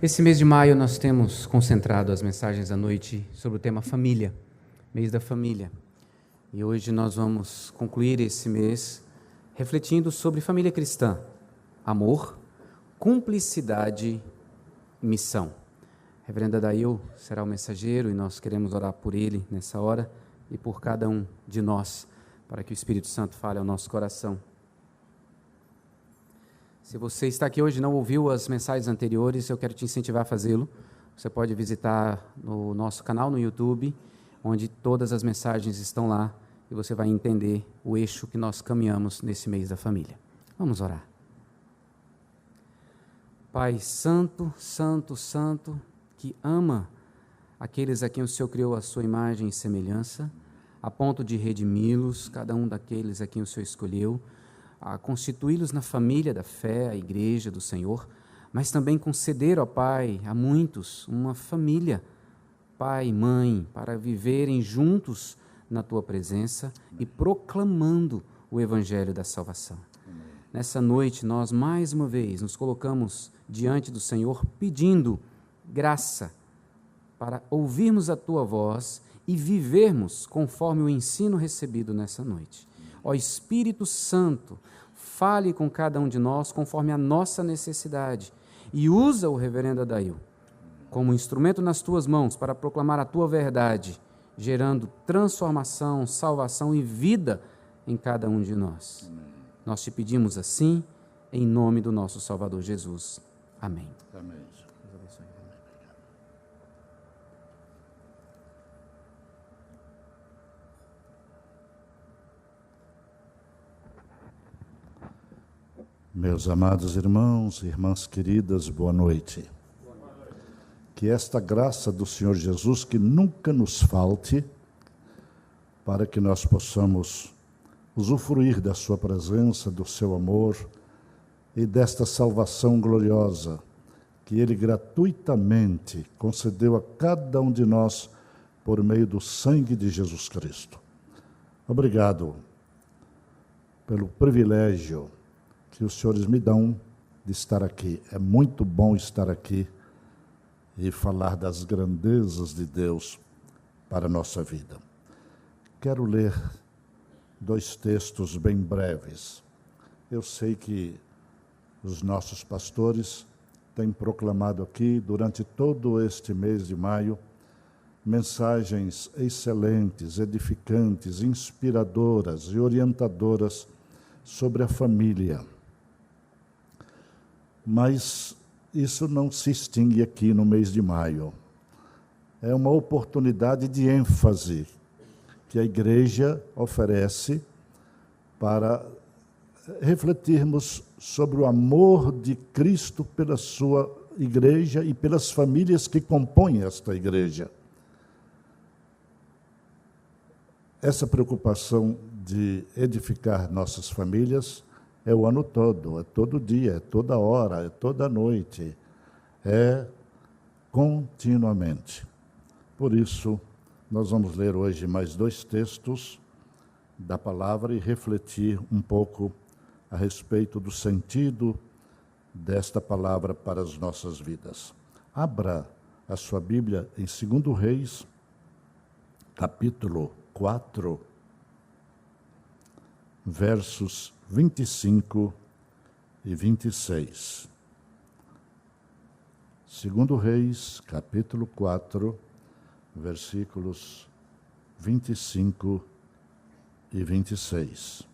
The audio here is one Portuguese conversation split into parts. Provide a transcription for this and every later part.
Esse mês de maio nós temos concentrado as mensagens da noite sobre o tema família, mês da família. E hoje nós vamos concluir esse mês refletindo sobre família cristã, amor, cumplicidade e missão. Reverenda Dail será o mensageiro e nós queremos orar por ele nessa hora e por cada um de nós, para que o Espírito Santo fale ao nosso coração. Se você está aqui hoje e não ouviu as mensagens anteriores, eu quero te incentivar a fazê-lo. Você pode visitar o nosso canal no YouTube, onde todas as mensagens estão lá, e você vai entender o eixo que nós caminhamos nesse mês da família. Vamos orar. Pai santo, santo, santo, que ama aqueles a quem o Senhor criou a sua imagem e semelhança, a ponto de redimi-los, cada um daqueles a quem o Senhor escolheu, a constituí-los na família da fé, a igreja do Senhor, mas também conceder, ó Pai, a muitos uma família, pai e mãe, para viverem juntos na Tua presença e proclamando o Evangelho da salvação. Amém. Nessa noite, nós mais uma vez nos colocamos diante do Senhor pedindo graça para ouvirmos a Tua voz e vivermos conforme o ensino recebido nessa noite. Ó Espírito Santo, fale com cada um de nós conforme a nossa necessidade e usa o reverendo Dail como instrumento nas Tuas mãos para proclamar a Tua verdade, gerando transformação, salvação e vida em cada um de nós. Amém. Nós te pedimos assim, em nome do nosso Salvador Jesus. Amém. Amém. Meus amados irmãos e irmãs queridas, boa noite. Que esta graça do Senhor Jesus, que nunca nos falte, para que nós possamos usufruir da sua presença, do seu amor e desta salvação gloriosa, que Ele gratuitamente concedeu a cada um de nós por meio do sangue de Jesus Cristo. Obrigado pelo privilégio que os senhores me dão de estar aqui. É muito bom estar aqui e falar das grandezas de Deus para a nossa vida. Quero ler 2 textos bem breves. Eu sei que os nossos pastores têm proclamado aqui, durante todo este mês de maio, mensagens excelentes, edificantes, inspiradoras e orientadoras sobre a família. Mas isso não se extingue aqui no mês de maio. É uma oportunidade de ênfase que a igreja oferece para refletirmos sobre o amor de Cristo pela sua igreja e pelas famílias que compõem esta igreja. Essa preocupação de edificar nossas famílias é o ano todo, é todo dia, é toda hora, é toda noite, é continuamente. Por isso, nós vamos ler hoje mais 2 textos da palavra e refletir um pouco a respeito do sentido desta palavra para as nossas vidas. Abra a sua Bíblia em 2 Reis, capítulo 4, versos 25 e 26. 2 Reis, capítulo 4, versículos 25 e 26.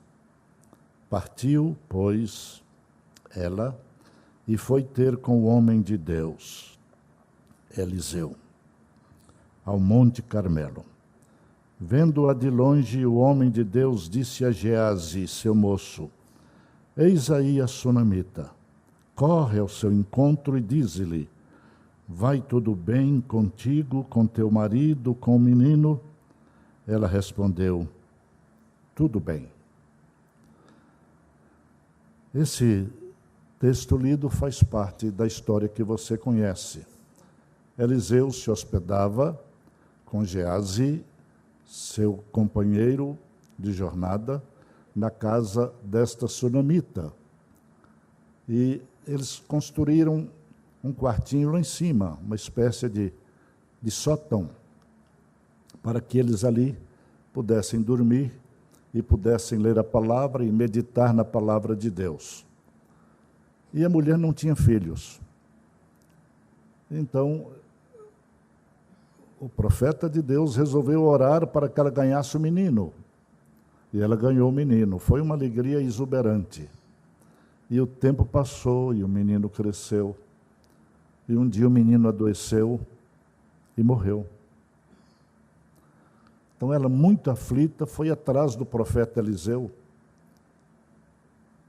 Partiu, pois, ela e foi ter com o homem de Deus, Eliseu, ao Monte Carmelo. Vendo-a de longe, o homem de Deus disse a Geazi, seu moço: Eis aí a sunamita. Corre ao seu encontro e dize-lhe: Vai tudo bem contigo, com teu marido, com o menino? Ela respondeu: Tudo bem. Esse texto lido faz parte da história que você conhece. Eliseu se hospedava com Geazi, seu companheiro de jornada, na casa desta sunamita. E eles construíram um quartinho lá em cima, uma espécie de sótão, para que eles ali pudessem dormir e pudessem ler a palavra e meditar na palavra de Deus. E a mulher não tinha filhos. Então, o profeta de Deus resolveu orar para que ela ganhasse o menino. E ela ganhou o menino. Foi uma alegria exuberante. E o tempo passou e o menino cresceu. E um dia o menino adoeceu e morreu. Então ela, muito aflita, foi atrás do profeta Eliseu.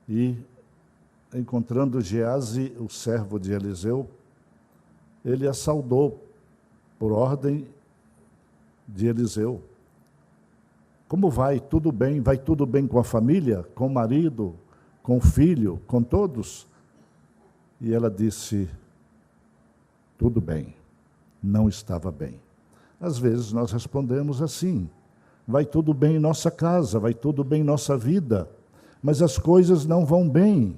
E, encontrando Geazi, o servo de Eliseu, ele a saudou por ordem de Eliseu. Como vai? Tudo bem? Vai tudo bem com a família? Com o marido? Com o filho? Com todos? E ela disse, tudo bem. Não estava bem. Às vezes nós respondemos assim, vai tudo bem em nossa casa, vai tudo bem em nossa vida, mas as coisas não vão bem.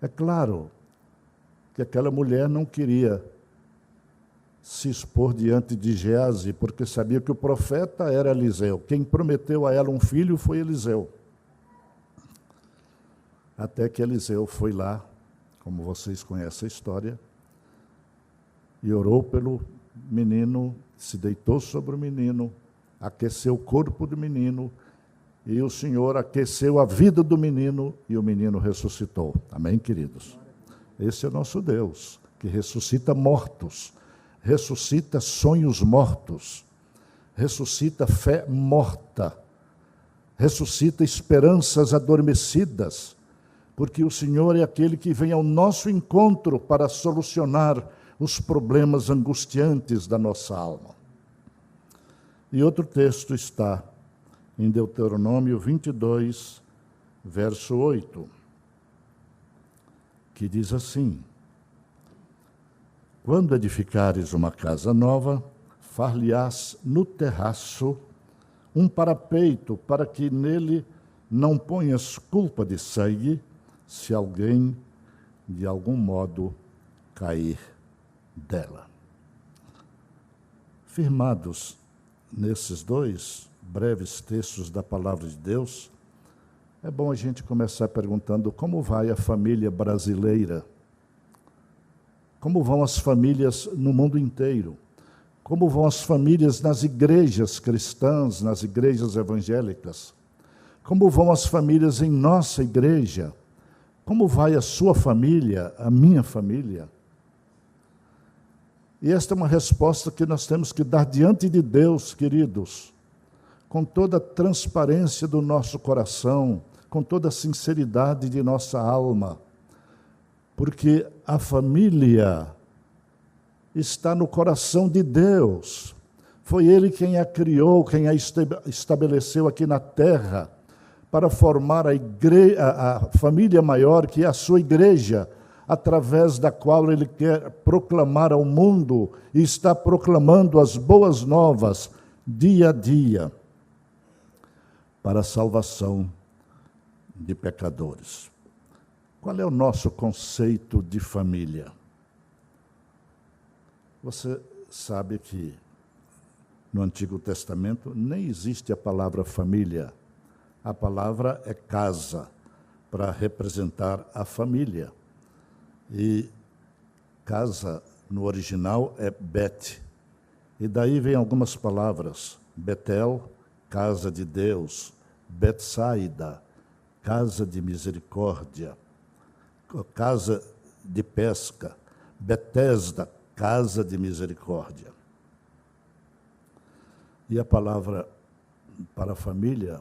É claro que aquela mulher não queria se expor diante de Geazi, porque sabia que o profeta era Eliseu. Quem prometeu a ela um filho foi Eliseu. Até que Eliseu foi lá, como vocês conhecem a história, e orou pelo menino, se deitou sobre o menino, aqueceu o corpo do menino, e o Senhor aqueceu a vida do menino, e o menino ressuscitou. Amém, queridos? Esse é o nosso Deus, que ressuscita mortos, ressuscita sonhos mortos, ressuscita fé morta, ressuscita esperanças adormecidas, porque o Senhor é aquele que vem ao nosso encontro para solucionar os problemas angustiantes da nossa alma. E outro texto está em Deuteronômio 22, verso 8, que diz assim, quando edificares uma casa nova, far-lhe-ás no terraço um parapeito, para que nele não ponhas culpa de sangue, se alguém de algum modo cair dela. Firmados nesses dois breves textos da palavra de Deus, é bom a gente começar perguntando como vai a família brasileira, como vão as famílias no mundo inteiro, como vão as famílias nas igrejas cristãs, nas igrejas evangélicas, como vão as famílias em nossa igreja, como vai a sua família, a minha família. E esta é uma resposta que nós temos que dar diante de Deus, queridos, com toda a transparência do nosso coração, com toda a sinceridade de nossa alma, porque a família está no coração de Deus. Foi Ele quem a criou, quem a estabeleceu aqui na terra, para formar a família maior, que é a sua igreja, através da qual Ele quer proclamar ao mundo e está proclamando as boas novas dia a dia para a salvação de pecadores. Qual é o nosso conceito de família? Você sabe que no Antigo Testamento nem existe a palavra família. A palavra é casa, para representar a família. E casa, no original, é Bet. E daí vem algumas palavras. Betel, casa de Deus. Betsaida, casa de misericórdia. Casa de pesca. Betesda, casa de misericórdia. E a palavra para família,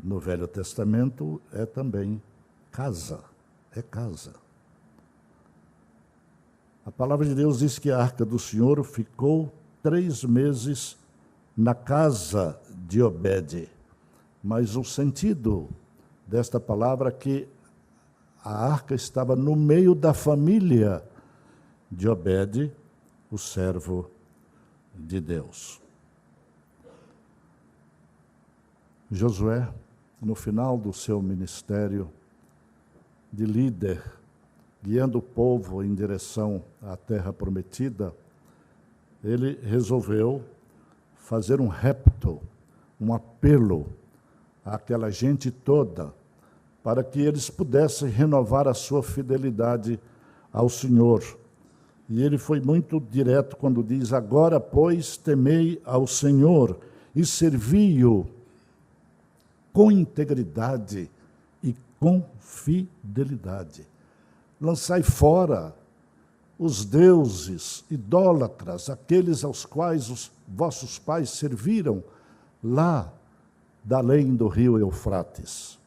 no Velho Testamento, é também casa. É casa. A palavra de Deus diz que a arca do Senhor ficou 3 meses na casa de Obed. Mas o sentido desta palavra é que a arca estava no meio da família de Obed, o servo de Deus. Josué, no final do seu ministério de líder guiando o povo em direção à terra prometida, ele resolveu fazer um repto, um apelo àquela gente toda, para que eles pudessem renovar a sua fidelidade ao Senhor. E ele foi muito direto quando diz: agora, pois, temei ao Senhor e servi-o com integridade e com fidelidade. Lançai fora os deuses idólatras, aqueles aos quais os vossos pais serviram, lá da além do rio Eufrates.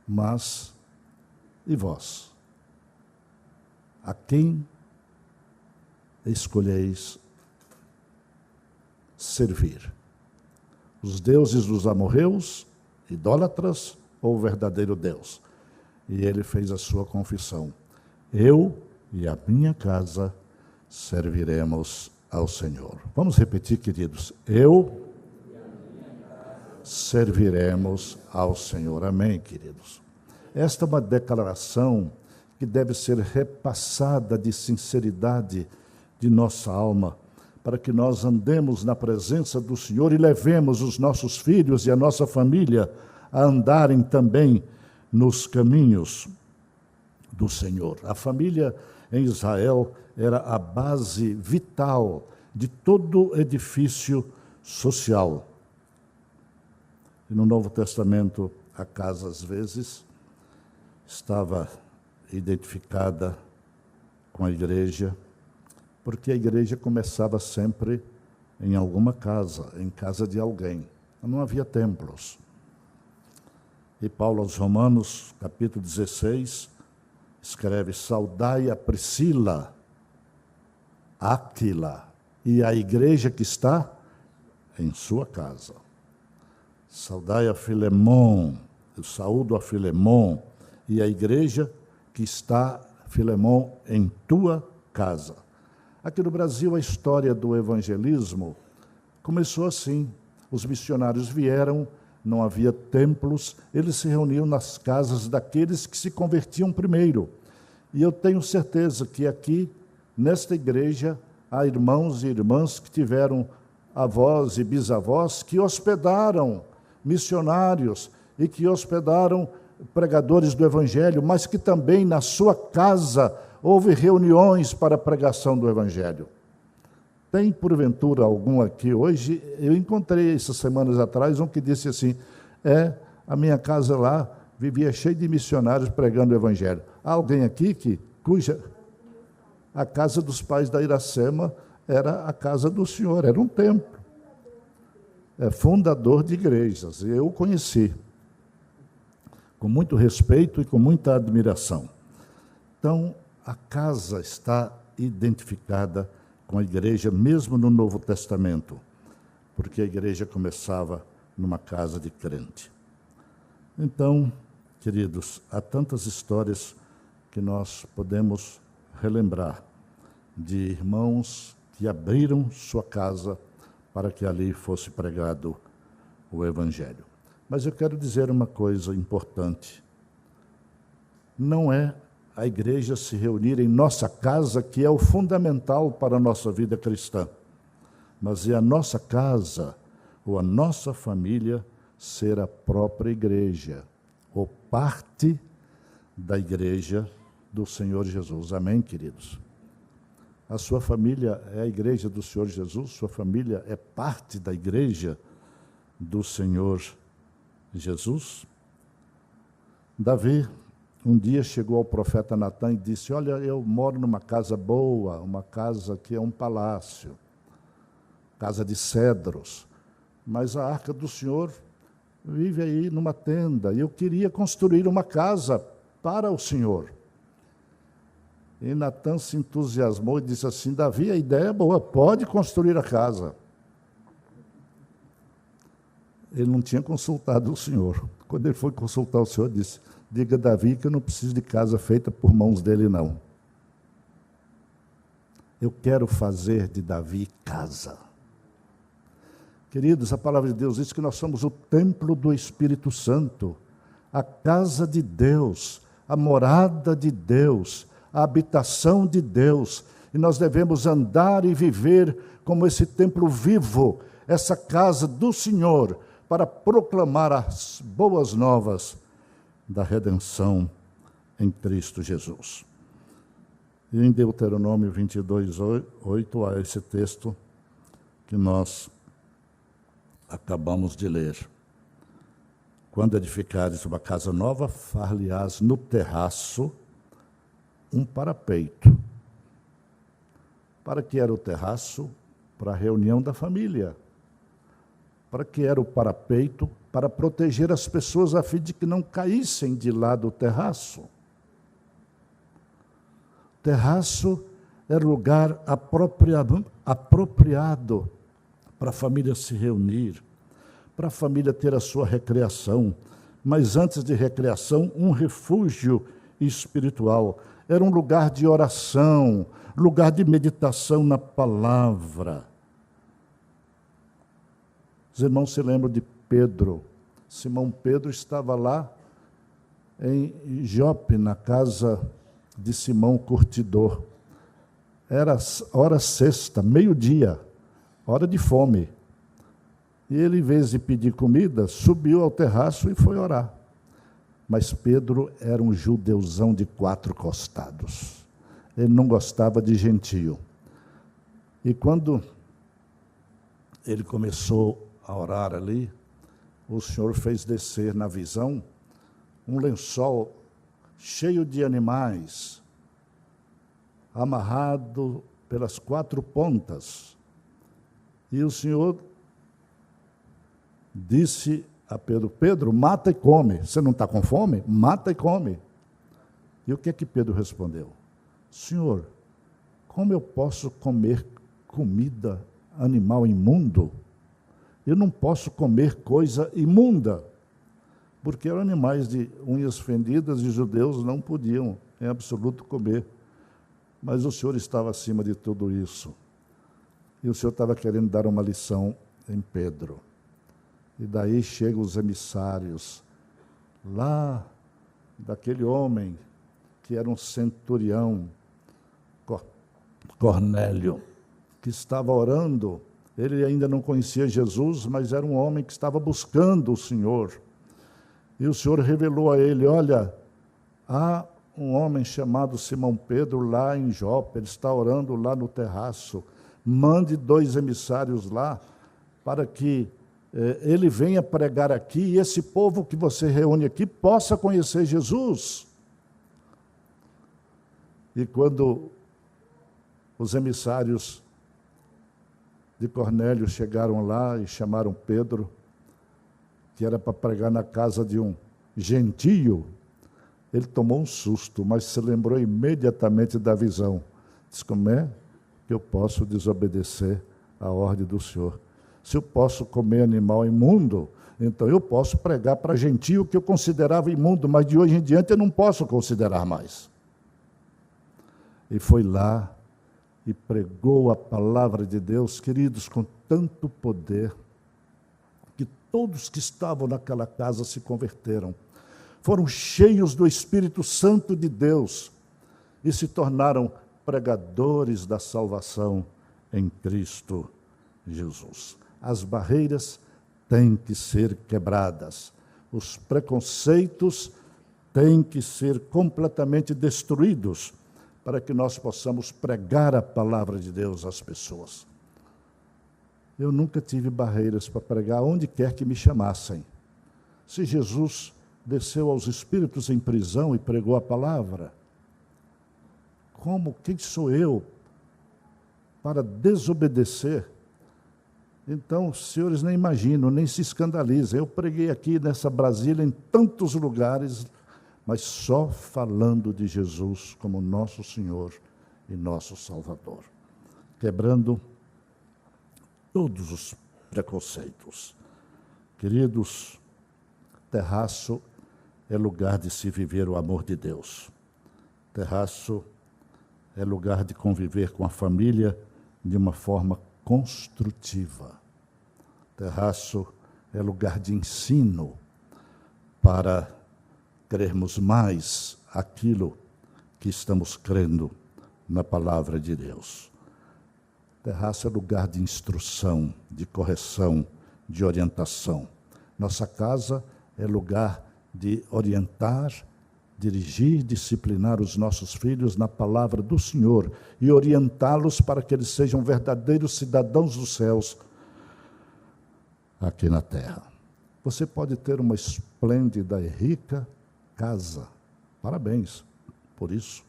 Mas, e vós? A quem escolheis servir? Os deuses dos amorreus, idólatras, ou o verdadeiro Deus? E ele fez a sua confissão: eu e a minha casa serviremos ao Senhor. Vamos repetir, queridos: eu serviremos ao Senhor. Amém, queridos? Esta é uma declaração que deve ser repassada de sinceridade de nossa alma, para que nós andemos na presença do Senhor e levemos os nossos filhos e a nossa família a andarem também nos caminhos do Senhor. A família em Israel era a base vital de todo edifício social. E no Novo Testamento, a casa, às vezes, estava identificada com a igreja, porque a igreja começava sempre em alguma casa, em casa de alguém. Não havia templos. E Paulo aos Romanos, capítulo 16, escreve: saudai a Priscila, Áquila e a igreja que está em sua casa. Saudai a Filemon, eu saúdo a Filemon e a igreja que está, Filemon, em tua casa. Aqui no Brasil, a história do evangelismo começou assim. Os missionários vieram, não havia templos, eles se reuniam nas casas daqueles que se convertiam primeiro. E eu tenho certeza que aqui, nesta igreja, há irmãos e irmãs que tiveram avós e bisavós que hospedaram missionários e que hospedaram pregadores do Evangelho, mas que também na sua casa houve reuniões para a pregação do Evangelho. Tem, porventura, algum aqui hoje? Eu encontrei, essas semanas atrás, um que disse assim: a minha casa lá vivia cheia de missionários pregando o Evangelho. Há alguém aqui cuja a casa dos pais da Iracema era a casa do Senhor, era um templo. É fundador de igrejas, eu o conheci com muito respeito e com muita admiração. Então, a casa está identificada com a igreja, mesmo no Novo Testamento, porque a igreja começava numa casa de crente. Então, queridos, há tantas histórias que nós podemos relembrar de irmãos que abriram sua casa para que ali fosse pregado o Evangelho. Mas eu quero dizer uma coisa importante. Não é a igreja se reunir em nossa casa que é o fundamental para a nossa vida cristã, mas é a nossa casa ou a nossa família ser a própria igreja, ou parte da igreja do Senhor Jesus. Amém, queridos? A sua família é a igreja do Senhor Jesus, sua família é parte da igreja do Senhor Jesus. Davi, um dia chegou ao profeta Natã e disse: olha, eu moro numa casa boa, uma casa que é um palácio, casa de cedros, mas a arca do Senhor vive aí numa tenda, e eu queria construir uma casa para o Senhor. E Natã se entusiasmou e disse assim: Davi, a ideia é boa, pode construir a casa. Ele não tinha consultado o Senhor. Quando ele foi consultar o Senhor, disse: diga a Davi que eu não preciso de casa feita por mãos dele, não. Eu quero fazer de Davi casa. Queridos, a palavra de Deus diz que nós somos o templo do Espírito Santo. a casa de Deus, a morada de Deus, a habitação de Deus. E nós devemos andar e viver como esse templo vivo, essa casa do Senhor, para proclamar as boas novas da redenção em Cristo Jesus. E em Deuteronômio 22, 8, há esse texto que nós acabamos de ler. Quando edificares uma casa nova, far-lhe-ás no terraço um parapeito. Para que era o terraço? Para a reunião da família. Para que era o parapeito? Para proteger as pessoas a fim de que não caíssem de lá do terraço. Terraço era lugar apropriado para a família se reunir, para a família ter a sua recreação, mas antes de recreação, um refúgio espiritual. Era um lugar de oração, lugar de meditação na palavra. Os irmãos se lembram de Pedro. Simão Pedro estava lá em Jope, na casa de Simão Curtidor. Era hora sexta, meio-dia, hora de fome. E ele, em vez de pedir comida, subiu ao terraço e foi orar. Mas Pedro era um judeuzão de 4 costados. Ele não gostava de gentio. E quando ele começou a orar ali, o Senhor fez descer na visão um lençol cheio de animais, amarrado pelas 4 pontas. E o Senhor disse a Pedro: Pedro, mata e come. Você não está com fome? Mata e come. E o que é que Pedro respondeu? Senhor, como eu posso comer comida animal imundo? Eu não posso comer coisa imunda, porque eram animais de unhas fendidas e judeus não podiam, em absoluto, comer. Mas o Senhor estava acima de tudo isso. E o Senhor estava querendo dar uma lição em Pedro. E daí chegam os emissários, lá daquele homem que era um centurião, Cornélio, que estava orando. Ele ainda não conhecia Jesus, mas era um homem que estava buscando o Senhor. E o Senhor revelou a ele: olha, há um homem chamado Simão Pedro lá em Jope, ele está orando lá no terraço. Mande 2 emissários lá para que ele venha pregar aqui e esse povo que você reúne aqui possa conhecer Jesus. E quando os emissários de Cornélio chegaram lá e chamaram Pedro, que era para pregar na casa de um gentio, ele tomou um susto, mas se lembrou imediatamente da visão. Disse: como é que eu posso desobedecer à ordem do Senhor? Se eu posso comer animal imundo, então eu posso pregar para gentio que eu considerava imundo, mas de hoje em diante eu não posso considerar mais. E foi lá e pregou a palavra de Deus, queridos, com tanto poder, que todos que estavam naquela casa se converteram. Foram cheios do Espírito Santo de Deus e se tornaram pregadores da salvação em Cristo Jesus. As barreiras têm que ser quebradas, os preconceitos têm que ser completamente destruídos, para que nós possamos pregar a palavra de Deus às pessoas. Eu nunca tive barreiras para pregar onde quer que me chamassem. Se Jesus desceu aos espíritos em prisão e pregou a palavra, quem sou eu para desobedecer? Então, os senhores nem imaginam, nem se escandalizem. Eu preguei aqui nessa Brasília, em tantos lugares, mas só falando de Jesus como nosso Senhor e nosso Salvador, quebrando todos os preconceitos. Queridos, terraço é lugar de se viver o amor de Deus. Terraço é lugar de conviver com a família de uma forma construtiva. Terraço é lugar de ensino para crermos mais aquilo que estamos crendo na palavra de Deus. Terraço é lugar de instrução, de correção, de orientação. Nossa casa é lugar de orientar, dirigir, disciplinar os nossos filhos na palavra do Senhor e orientá-los para que eles sejam verdadeiros cidadãos dos céus aqui na terra. Você pode ter uma esplêndida e rica casa. Parabéns por isso.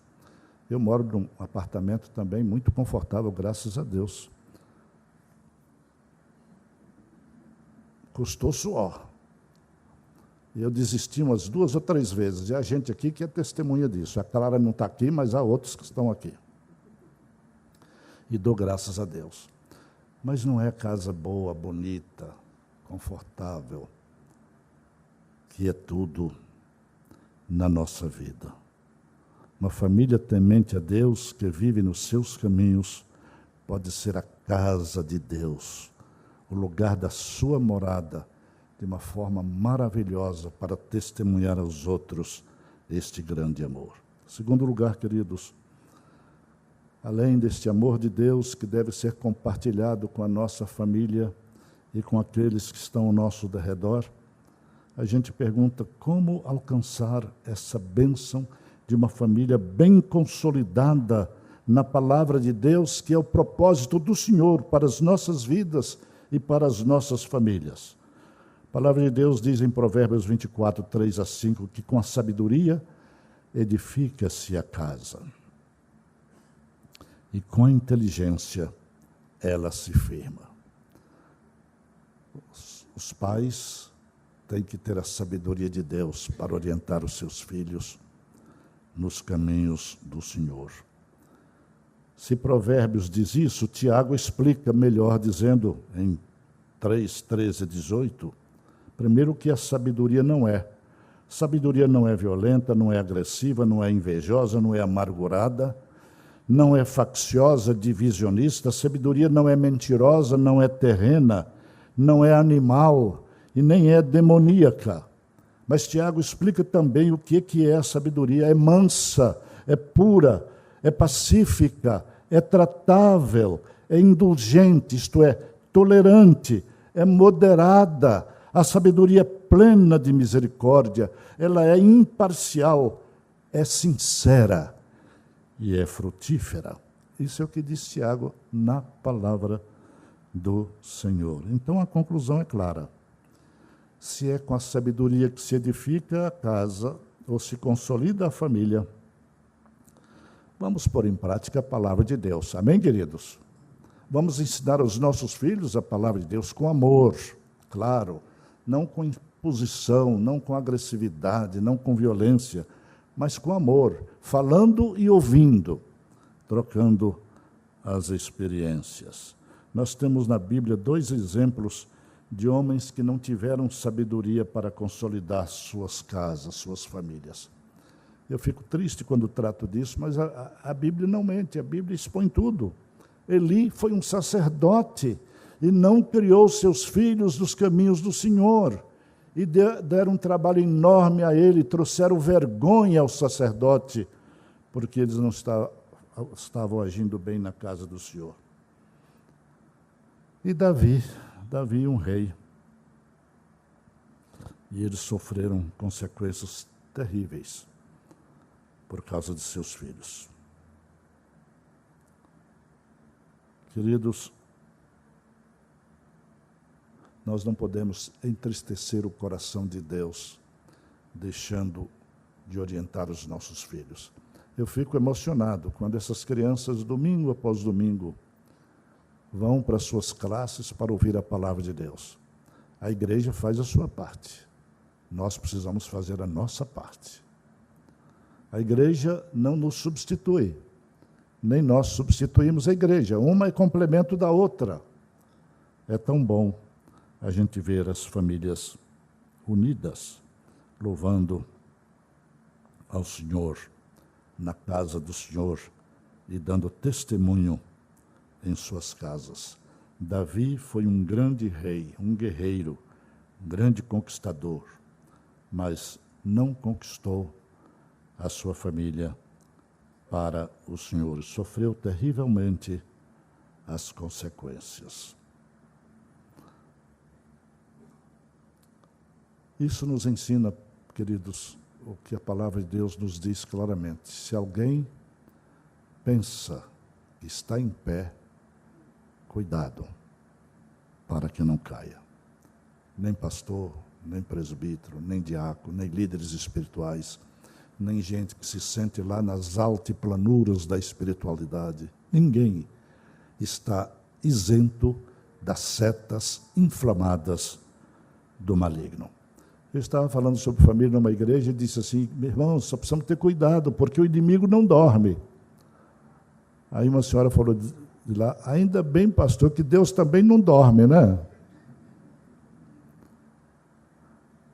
Eu moro num apartamento também muito confortável, graças a Deus. Custou suor. Eu desisti umas 2 ou 3 vezes. E a gente aqui que é testemunha disso. A Clara não está aqui, mas há outros que estão aqui. E dou graças a Deus. Mas não é casa boa, bonita, confortável, que é tudo na nossa vida. Uma família temente a Deus, que vive nos seus caminhos, pode ser a casa de Deus, o lugar da sua morada, de uma forma maravilhosa para testemunhar aos outros este grande amor. Segundo lugar, queridos, além deste amor de Deus que deve ser compartilhado com a nossa família e com aqueles que estão ao nosso derredor, a gente pergunta como alcançar essa bênção de uma família bem consolidada na palavra de Deus, que é o propósito do Senhor para as nossas vidas e para as nossas famílias. A palavra de Deus diz em Provérbios 24, 3 a 5, que com a sabedoria edifica-se a casa, e com a inteligência ela se firma. Os pais têm que ter a sabedoria de Deus para orientar os seus filhos nos caminhos do Senhor. Se Provérbios diz isso, Tiago explica melhor, dizendo em 3, 13 e 18, primeiro o que a sabedoria não é. Sabedoria não é violenta, não é agressiva, não é invejosa, não é amargurada, não é facciosa, divisionista. Sabedoria não é mentirosa, não é terrena, não é animal e nem é demoníaca. Mas Tiago explica também o que é a sabedoria. É mansa, é pura, é pacífica, é tratável, é indulgente, isto é, tolerante, é moderada. A sabedoria é plena de misericórdia, ela é imparcial, é sincera e é frutífera. Isso é o que diz Tiago na palavra do Senhor. Então a conclusão é clara. Se é com a sabedoria que se edifica a casa, ou se consolida a família, vamos pôr em prática a palavra de Deus. Amém, queridos? Vamos ensinar aos nossos filhos a palavra de Deus com amor, claro, não com imposição, não com agressividade, não com violência, mas com amor, falando e ouvindo, trocando as experiências. Nós temos na Bíblia 2 exemplos de homens que não tiveram sabedoria para consolidar suas casas, suas famílias. Eu fico triste quando trato disso, mas a Bíblia não mente, a Bíblia expõe tudo. Eli foi um sacerdote e não criou seus filhos nos caminhos do Senhor. E deram um trabalho enorme a ele, trouxeram vergonha ao sacerdote, porque eles não estavam agindo bem na casa do Senhor. E Davi, um rei. E eles sofreram consequências terríveis por causa de seus filhos. Queridos, nós não podemos entristecer o coração de Deus, deixando de orientar os nossos filhos. Eu fico emocionado quando essas crianças, domingo após domingo, vão para suas classes para ouvir a palavra de Deus. A igreja faz a sua parte. Nós precisamos fazer a nossa parte. A igreja não nos substitui, nem nós substituímos a igreja. Uma é complemento da outra. É tão bom a gente ver as famílias unidas, louvando ao Senhor, na casa do Senhor, e dando testemunho em suas casas. Davi foi um grande rei, um guerreiro, um grande conquistador, mas não conquistou a sua família para o Senhor. Sofreu terrivelmente as consequências. Isso nos ensina, queridos, o que a palavra de Deus nos diz claramente. Se alguém pensa que está em pé, cuidado, para que não caia. Nem pastor, nem presbítero, nem diácono, nem líderes espirituais, nem gente que se sente lá nas altiplanuras da espiritualidade. Ninguém está isento das setas inflamadas do maligno. Eu estava falando sobre família numa igreja e disse assim: meu irmão, só precisamos ter cuidado, porque o inimigo não dorme. Aí uma senhora falou de lá: ainda bem, pastor, que Deus também não dorme, né?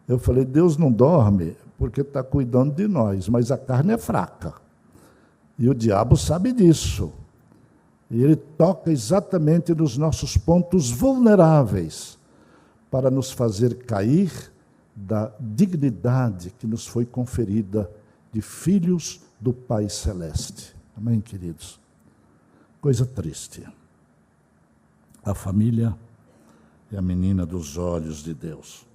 Eu falei: Deus não dorme porque está cuidando de nós, mas a carne é fraca. E o diabo sabe disso. E ele toca exatamente nos nossos pontos vulneráveis para nos fazer cair da dignidade que nos foi conferida de filhos do Pai Celeste. Amém, queridos? Coisa triste. A família é a menina dos olhos de Deus.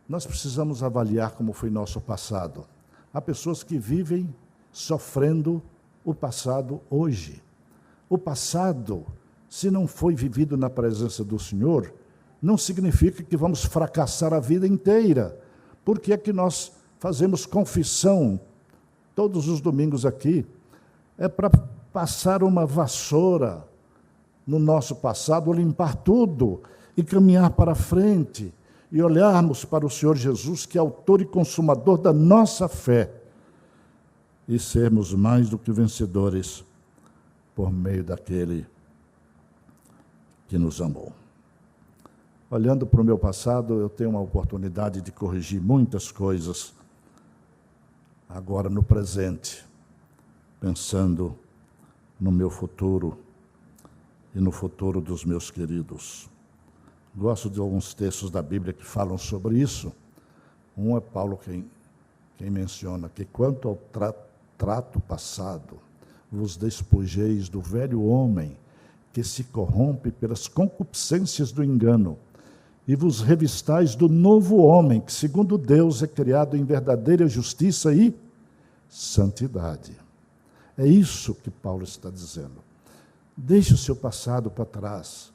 Nós precisamos avaliar como foi nosso passado. Há pessoas que vivem sofrendo o passado hoje. O passado, se não foi vivido na presença do Senhor, não significa que vamos fracassar a vida inteira. Por que é que nós fazemos confissão todos os domingos aqui? É para passar uma vassoura no nosso passado, limpar tudo e caminhar para frente e olharmos para o Senhor Jesus, que é autor e consumador da nossa fé, e sermos mais do que vencedores por meio daquele que nos amou. Olhando para o meu passado, eu tenho uma oportunidade de corrigir muitas coisas agora no presente, pensando no meu futuro e no futuro dos meus queridos. Gosto de alguns textos da Bíblia que falam sobre isso. Um é Paulo quem menciona que quanto ao trato passado, vos despojeis do velho homem que se corrompe pelas concupiscências do engano, e vos revistais do novo homem, que segundo Deus é criado em verdadeira justiça e santidade. É isso que Paulo está dizendo. Deixe o seu passado para trás.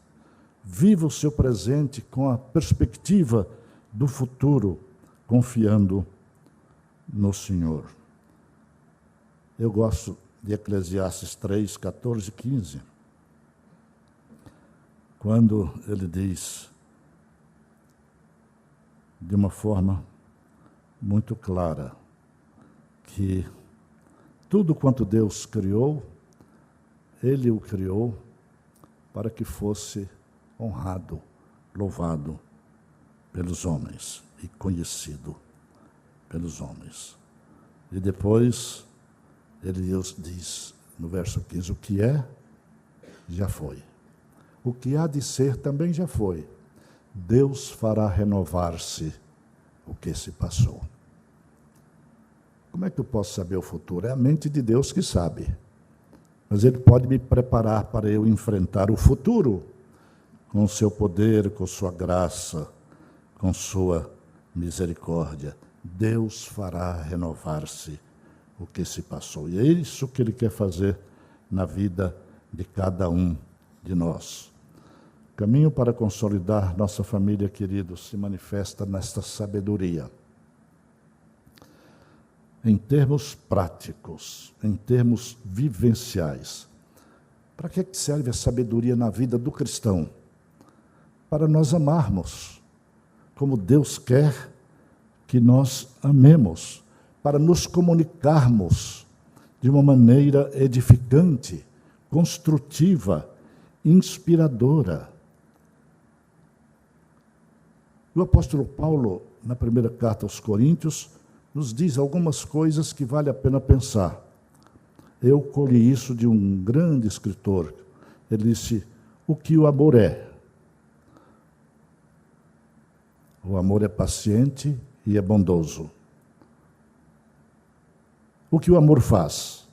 Viva o seu presente com a perspectiva do futuro, confiando no Senhor. Eu gosto de Eclesiastes 3, 14 e 15. Quando ele diz, de uma forma muito clara, que tudo quanto Deus criou, Ele o criou para que fosse honrado, louvado pelos homens e conhecido pelos homens. E depois, ele diz, no verso 15, o que é, já foi. O que há de ser também já foi. Deus fará renovar-se o que se passou. Como é que eu posso saber o futuro? É a mente de Deus que sabe. Mas Ele pode me preparar para eu enfrentar o futuro com o seu poder, com sua graça, com sua misericórdia. Deus fará renovar-se o que se passou. E é isso que Ele quer fazer na vida de cada um de nós. O caminho para consolidar nossa família, queridos, se manifesta nesta sabedoria. Em termos práticos, em termos vivenciais. Para que serve a sabedoria na vida do cristão? Para nós amarmos, como Deus quer que nós amemos, para nos comunicarmos de uma maneira edificante, construtiva, inspiradora. O apóstolo Paulo, na primeira carta aos Coríntios, nos diz algumas coisas que vale a pena pensar. Eu colhi isso de um grande escritor. Ele disse, o que o amor é? O amor é paciente e é bondoso. O que o amor faz?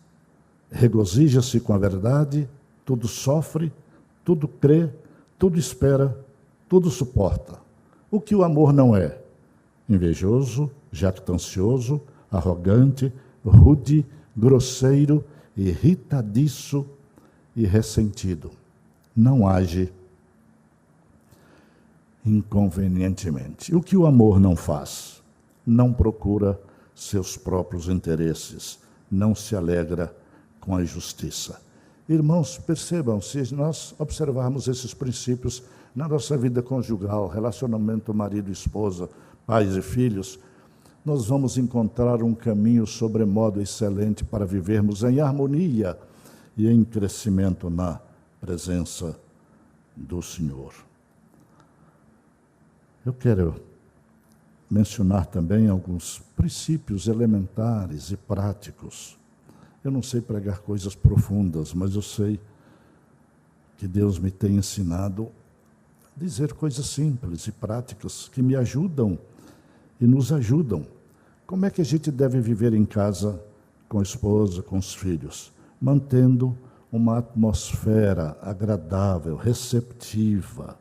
Regozija-se com a verdade, tudo sofre, tudo crê, tudo espera, tudo suporta. O que o amor não é? Invejoso, jactancioso, arrogante, rude, grosseiro, irritadiço e ressentido. Não age inconvenientemente. O que o amor não faz? Não procura seus próprios interesses, não se alegra com a injustiça. Irmãos, percebam, se nós observarmos esses princípios na nossa vida conjugal, relacionamento marido e esposa, pais e filhos, nós vamos encontrar um caminho sobremodo excelente para vivermos em harmonia e em crescimento na presença do Senhor. Eu quero mencionar também alguns princípios elementares e práticos. Eu não sei pregar coisas profundas, mas eu sei que Deus me tem ensinado a dizer coisas simples e práticas que me ajudam e nos ajudam. Como é que a gente deve viver em casa com a esposa, com os filhos? Mantendo uma atmosfera agradável, receptiva,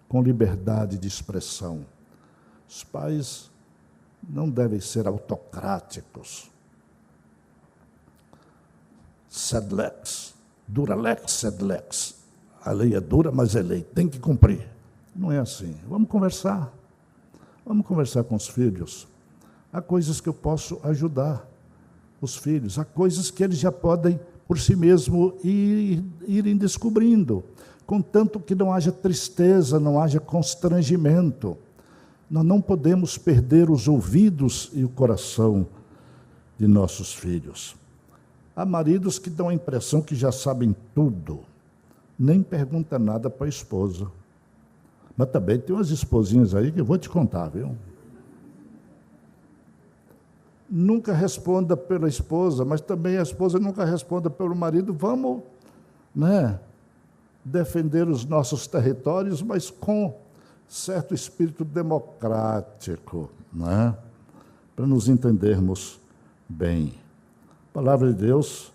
com liberdade de expressão. Os pais não devem ser autocráticos. Sed lex, dura lex, sed lex. A lei é dura, mas é lei, tem que cumprir. Não é assim. Vamos conversar com os filhos. Há coisas que eu posso ajudar os filhos, há coisas que eles já podem, por si mesmos, irem descobrindo, contanto que não haja tristeza, não haja constrangimento. Nós não podemos perder os ouvidos e o coração de nossos filhos. Há maridos que dão a impressão que já sabem tudo, nem pergunta nada para a esposa. Mas também tem umas esposinhas aí que eu vou te contar, viu? Nunca responda pela esposa, mas também a esposa nunca responda pelo marido. Vamos, defender os nossos territórios, mas com certo espírito democrático, para nos entendermos bem. A palavra de Deus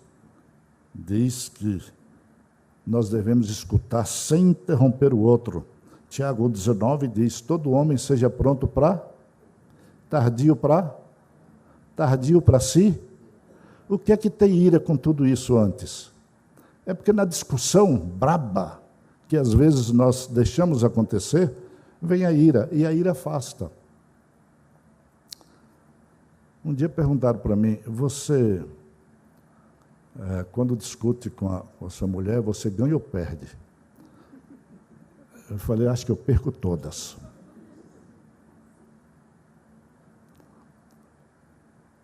diz que nós devemos escutar sem interromper o outro. Tiago 19 diz, todo homem seja pronto para, tardio para si. O que é que tem ira com tudo isso antes? É porque na discussão braba, que às vezes nós deixamos acontecer, vem a ira, e a ira afasta. Um dia perguntaram para mim, você, quando discute com a sua mulher, você ganha ou perde? Eu falei, acho que eu perco todas.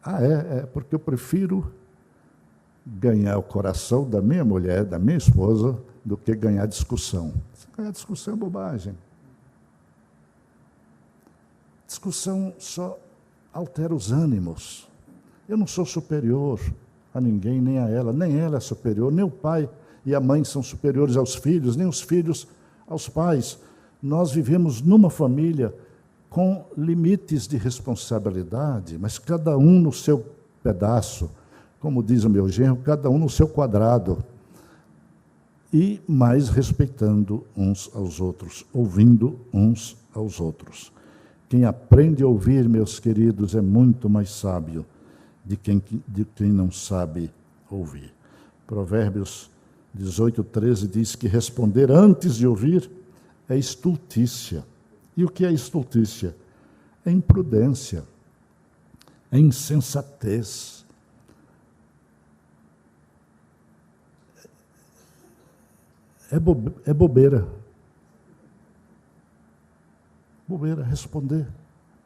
É porque eu prefiro ganhar o coração da minha mulher, da minha esposa, do que ganhar discussão. Ganhar discussão é bobagem. Discussão só altera os ânimos. Eu não sou superior a ninguém, nem a ela, nem ela é superior, nem o pai e a mãe são superiores aos filhos, nem os filhos aos pais. Nós vivemos numa família com limites de responsabilidade, mas cada um no seu pedaço, como diz o meu genro, cada um no seu quadrado, e mais respeitando uns aos outros, ouvindo uns aos outros. Quem aprende a ouvir, meus queridos, é muito mais sábio de quem não sabe ouvir. Provérbios 18:13 diz que responder antes de ouvir é estultícia. E o que é estultícia? É imprudência, é insensatez. É bobeira. Bobeira, responder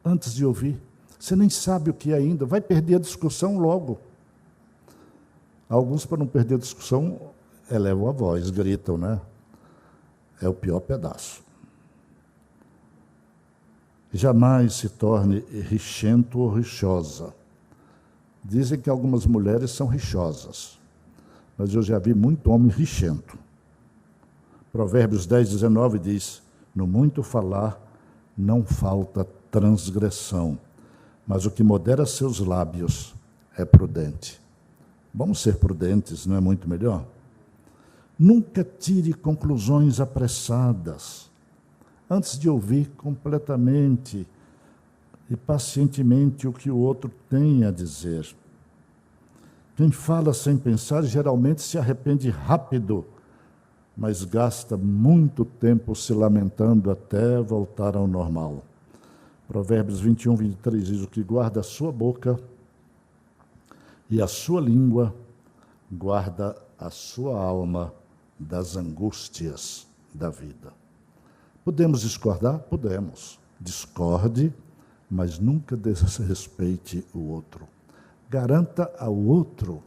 antes de ouvir. Você nem sabe o que é ainda, vai perder a discussão logo. Alguns, para não perder a discussão, elevam a voz, gritam, É o pior pedaço. Jamais se torne rixento ou rixosa. Dizem que algumas mulheres são rixosas, mas eu já vi muito homem rixento. Provérbios 10:19 diz, no muito falar não falta transgressão, mas o que modera seus lábios é prudente. Vamos ser prudentes, não é muito melhor? Nunca tire conclusões apressadas. Antes de ouvir completamente e pacientemente o que o outro tem a dizer. Quem fala sem pensar geralmente se arrepende rápido, mas gasta muito tempo se lamentando até voltar ao normal. Provérbios 21, 23 diz: o que guarda a sua boca e a sua língua, guarda a sua alma das angústias da vida. Podemos discordar? Podemos. Discorde, mas nunca desrespeite o outro. Garanta ao outro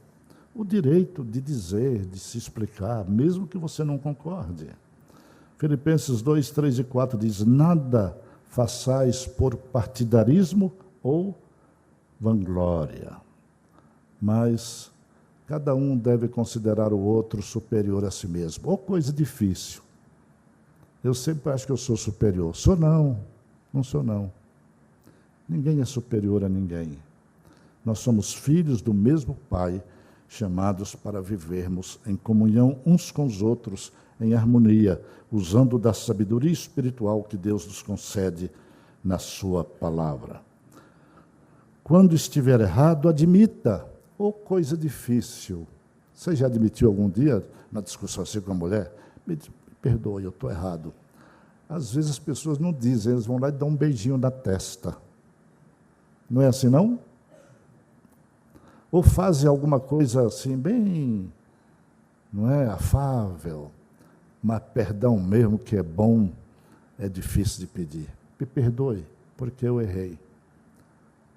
o direito de dizer, de se explicar, mesmo que você não concorde. Filipenses 2, 3 e 4 diz: nada façais por partidarismo ou vanglória, mas cada um deve considerar o outro superior a si mesmo. Ou coisa difícil. Eu sempre acho que eu sou superior. Sou não, não sou não. Ninguém é superior a ninguém. Nós somos filhos do mesmo Pai, chamados para vivermos em comunhão uns com os outros, em harmonia, usando da sabedoria espiritual que Deus nos concede na sua palavra. Quando estiver errado, admita. Ou coisa difícil. Você já admitiu algum dia, na discussão assim com a mulher? Me perdoe, eu estou errado. Às vezes as pessoas não dizem, eles vão lá e dão um beijinho na testa. Não é assim, não? Ou fazem alguma coisa assim, bem, não é, afável, mas perdão mesmo, que é bom, é difícil de pedir. Me perdoe, porque eu errei.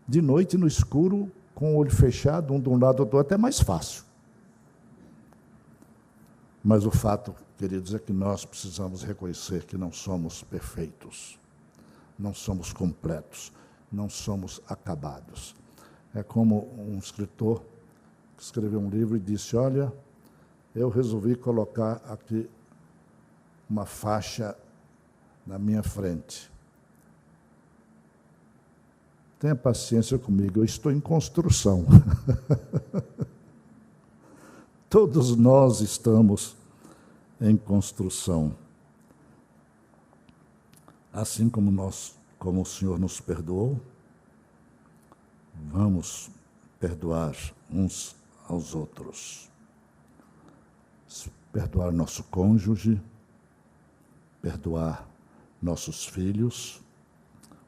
De noite, no escuro, com o olho fechado, um de um lado, outro, até mais fácil. Mas o fato, queridos, é que nós precisamos reconhecer que não somos perfeitos, não somos completos, não somos acabados. É como um escritor que escreveu um livro e disse: olha, eu resolvi colocar aqui uma faixa na minha frente. Tenha paciência comigo, eu estou em construção. Todos nós estamos em construção. Assim como o Senhor nos perdoou, vamos perdoar uns aos outros. Perdoar nosso cônjuge, perdoar nossos filhos,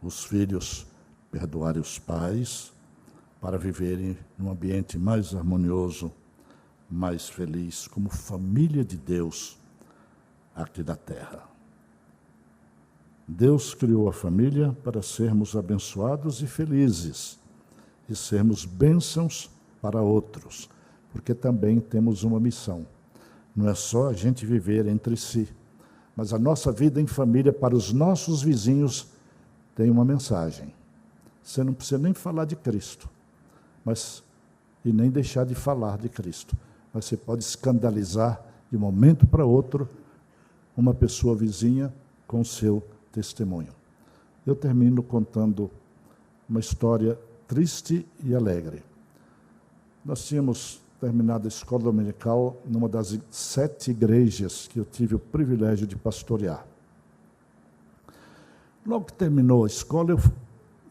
os filhos perdoarem os pais, para viverem num ambiente mais harmonioso, mais feliz, como família de Deus aqui da terra. Deus criou a família para sermos abençoados e felizes, e sermos bênçãos para outros, porque também temos uma missão. Não é só a gente viver entre si, mas a nossa vida em família para os nossos vizinhos tem uma mensagem. Você não precisa nem falar de Cristo, e nem deixar de falar de Cristo. Mas você pode escandalizar de um momento para outro uma pessoa vizinha com o seu testemunho. Eu termino contando uma história triste e alegre. Nós tínhamos terminado a escola dominical numa das 7 igrejas que eu tive o privilégio de pastorear. Logo que terminou a escola, eu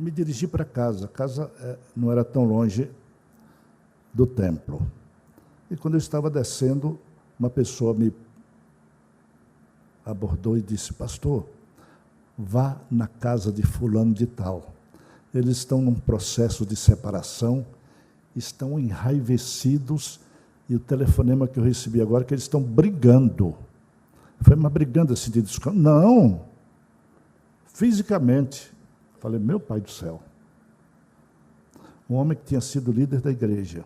me dirigi para casa. A casa não era tão longe do templo. E quando eu estava descendo, uma pessoa me abordou e disse: pastor, vá na casa de fulano de tal. Eles estão num processo de separação, estão enraivecidos, e o telefonema que eu recebi agora é que eles estão brigando. Eu falei: mas brigando assim de discussão? Não, fisicamente. Falei: meu pai do céu. Um homem que tinha sido líder da igreja.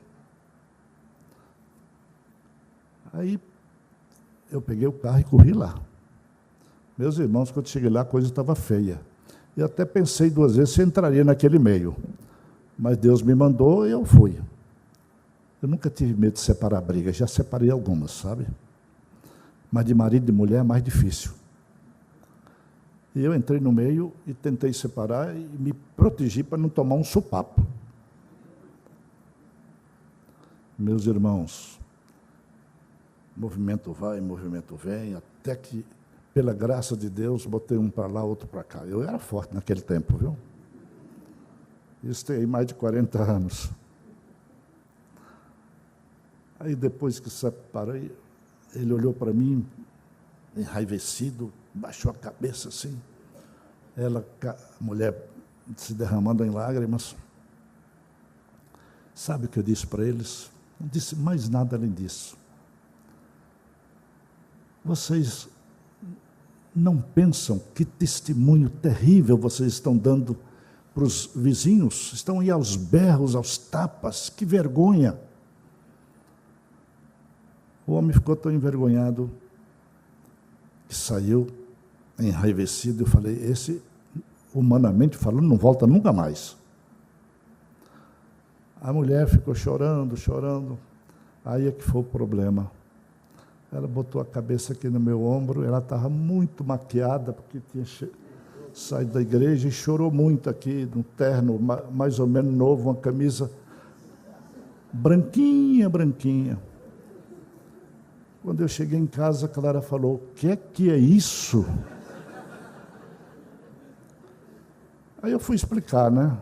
Aí eu peguei o carro e corri lá. Meus irmãos, quando cheguei lá, a coisa estava feia. Eu até pensei 2 vezes se entraria naquele meio. Mas Deus me mandou e eu fui. Eu nunca tive medo de separar brigas, já separei algumas, sabe? Mas de marido e de mulher é mais difícil. E eu entrei no meio e tentei separar e me protegi para não tomar um sopapo. Meus irmãos, movimento vai, movimento vem, até que, pela graça de Deus, botei um para lá, outro para cá. Eu era forte naquele tempo, viu? Isso tem aí mais de 40 anos. Aí, depois que separei, ele olhou para mim, enraivecido, baixou a cabeça assim. Ela, a mulher, se derramando em lágrimas. Sabe o que eu disse para eles? Não disse mais nada além disso. Vocês não pensam que testemunho terrível vocês estão dando para os vizinhos? Estão aí aos berros, aos tapas, que vergonha! O homem ficou tão envergonhado que saiu enraivecido. Eu falei, esse, humanamente falando, não volta nunca mais. A mulher ficou chorando, chorando. Aí é que foi o problema. Ela botou a cabeça aqui no meu ombro, ela estava muito maquiada, porque tinha saído da igreja, e chorou muito aqui, num terno mais ou menos novo, uma camisa branquinha, branquinha. Quando eu cheguei em casa, a Clara falou, o que é isso? Aí eu fui explicar, né?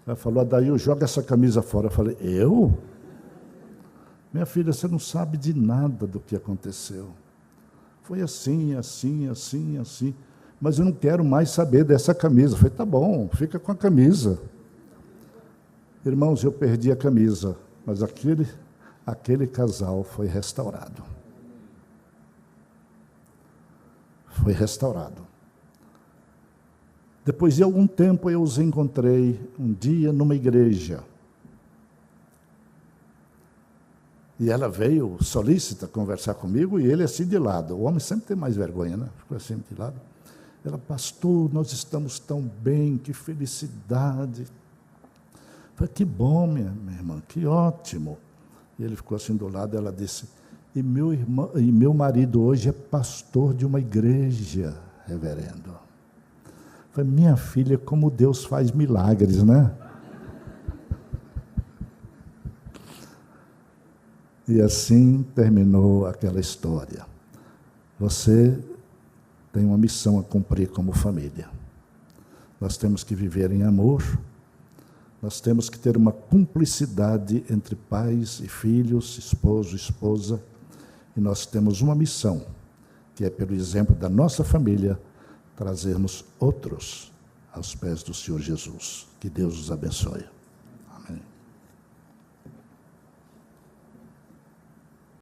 Ela falou, Adail, joga essa camisa fora. Eu falei, eu? Minha filha, você não sabe de nada do que aconteceu. Foi assim, assim, assim, assim. Mas eu não quero mais saber dessa camisa. Eu falei, tá bom, fica com a camisa. Irmãos, eu perdi a camisa, mas aquele casal foi restaurado. Foi restaurado. Depois de algum tempo, eu os encontrei um dia numa igreja. E ela veio solícita conversar comigo, e ele assim de lado. O homem sempre tem mais vergonha, né? Ficou assim de lado. Ela, pastor, nós estamos tão bem, que felicidade. Eu falei, que bom, minha irmã, que ótimo. E ele ficou assim do lado, ela disse, e meu marido hoje é pastor de uma igreja, reverendo. Eu falei, minha filha, como Deus faz milagres, né? E assim terminou aquela história. Você tem uma missão a cumprir como família. Nós temos que viver em amor, nós temos que ter uma cumplicidade entre pais e filhos, esposo e esposa, e nós temos uma missão, que é, pelo exemplo da nossa família, trazermos outros aos pés do Senhor Jesus. Que Deus os abençoe.